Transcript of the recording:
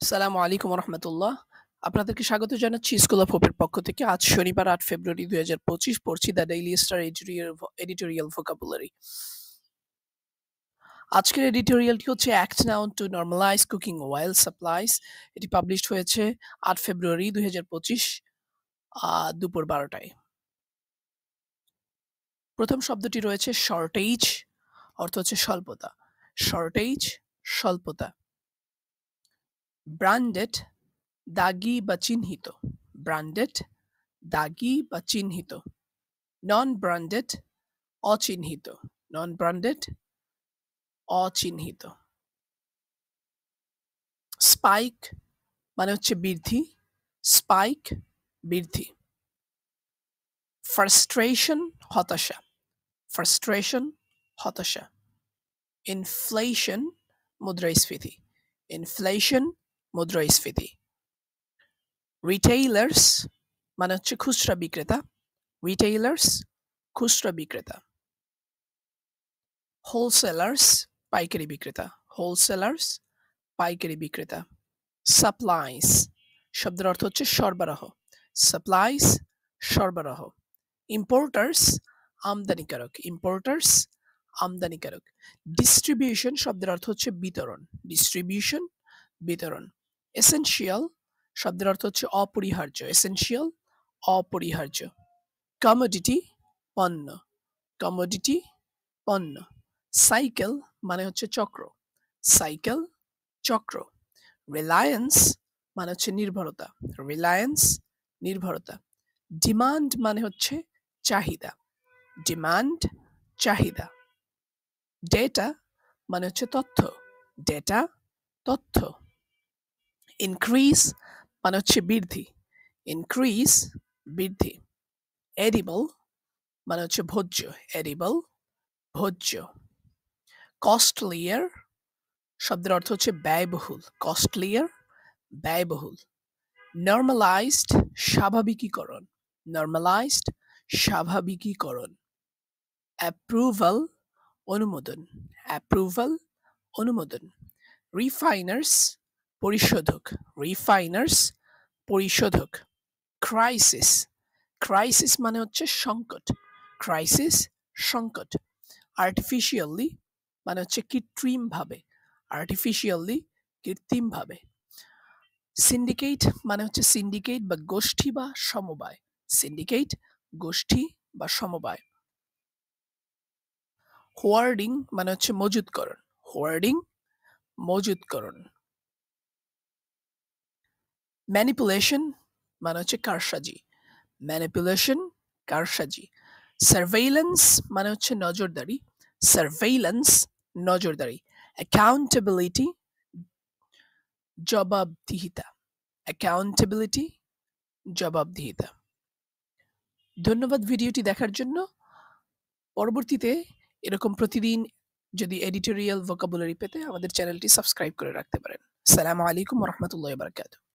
আসসালামু আলাইকুম রহমতুল্লাহ। আপনাদেরকে স্বাগত জানাচ্ছি স্কুল অফ হোপের পক্ষ থেকে। আজ শনিবার ৮ ফেব্রুয়ারি ২০২৫ পড়ছি the daily star editorial vocabulary. আজকের এডিটোরিয়ালটি হচ্ছে act now to normalise cooking oil supplies. এটি পাবলিশড হয়েছে ৮ ফেব্রুয়ারি ২০২৫ দুপুর ১২ টায়। প্রথম শব্দটি রয়েছে শর্টেজ, অর্থ হচ্ছে স্বল্পতা। শর্টেজ, স্বল্পতা। ব্র্যান্ডেড, দাগি বা চিহ্নিত। ব্র্যান্ডেড, দাগি বা চিহ্নিত। নন ব্র্যান্ডেড, অচিহ্নিত। নন ব্র্যান্ডেড, অচিহ্নিত। স্পাইক মানে হচ্ছে বৃদ্ধি। স্পাইক, বৃদ্ধি। ফ্রাস্ট্রেশন, হতাশা। ফ্রাস্ট্রেশন, হতাশা। ইনফ্লেশন, মুদ্রাস্ফীতি। ইনফ্লেশন, মুদ্রাস্ফীতি। রিটেইলার্স মানে হচ্ছে খুচরা বিক্রেতা। রিটেইলার্স, খুচরা বিক্রেতা। হোলসেলার্স, পাইকারি বিক্রেতা। হোলসেলার্স, পাইকারি বিক্রেতা। সাপ্লাইস শব্দের অর্থ হচ্ছে সরবরাহ। সাপ্লাইস, সরবরাহ। ইম্পোর্টার্স, আমদানিকারক। ইম্পোর্টার্স, আমদানিকারক। ডিস্ট্রিবিউশন শব্দের অর্থ হচ্ছে বিতরণ। ডিস্ট্রিবিউশন, বিতরণ। এসেনশিয়াল শব্দের অর্থ হচ্ছে অপরিহার্য। এসেনশিয়াল, অপরিহার্য। কমোডিটি, পণ্য। কমোডিটি, পণ্য। সাইকেল মানে হচ্ছে চক্র। সাইকেল, চক্র। রিলায়েন্স মানে হচ্ছে নির্ভরতা। রিলায়েন্স, নির্ভরতা। ডিমান্ড মানে হচ্ছে চাহিদা। ডিমান্ড, চাহিদা। ডেটা মানে হচ্ছে তথ্য। ডেটা, তথ্য। ইনক্রিজ মানে হচ্ছে বৃদ্ধি। ইনক্রিজ, বৃদ্ধি। এডিবল মানে হচ্ছে ভোজ্য। এডিবল, ভোজ্য। কস্টলিয়ার শব্দের অর্থ হচ্ছে ব্যয়বহুল। কস্টলিয়ার, ব্যয়বহুল। নরমালাইজড, স্বাভাবিকীকরণ। নরমালাইজড, স্বাভাবিকীকরণ। অ্যাপ্রুভাল, অনুমোদন। অ্যাপ্রুভাল, অনুমোদন। রিফাইনার্স, পরিশোধক। রিফাইনার্স, পরিশোধক। ক্রাইসিস, ক্রাইসিস মানে হচ্ছে সংকট। ক্রাইসিস, সংকট। আর্টিফিশিয়ালি মানে হচ্ছে কৃত্রিমভাবে। আর্টিফিশিয়ালি, কৃত্রিমভাবে। সিন্ডিকেট মানে হচ্ছে সিন্ডিকেট বা গোষ্ঠী বা সমবায়। সিন্ডিকেট, গোষ্ঠী বা সমবায়। হোয়ার্ডিং মানে হচ্ছে মজুতকরণ। হোয়ার্ডিং, মজুতকরণ। ম্যানিপুলেশন মানে হচ্ছে কারসাজি। ম্যানিপুলেশন, কারসাজি। সার্ভেইলেন্স মানে হচ্ছে নজরদারি। সার্ভেইলেন্স, নজরদারি। অ্যাকাউন্টেবিলিটি, জবাবদিহিতা। অ্যাকাউন্টেবিলিটি, জবাবদিহিতা। ধন্যবাদ ভিডিওটি দেখার জন্য। পরবর্তীতে এরকম প্রতিদিন যদি এডিটোরিয়াল ভোকাবুলারি পেতে আমাদের চ্যানেলটি সাবস্ক্রাইব করে রাখতে পারেন। আসসালামু আলাইকুম ওয়া রাহমাতুল্লাহি ওয়া বারাকাতুহু।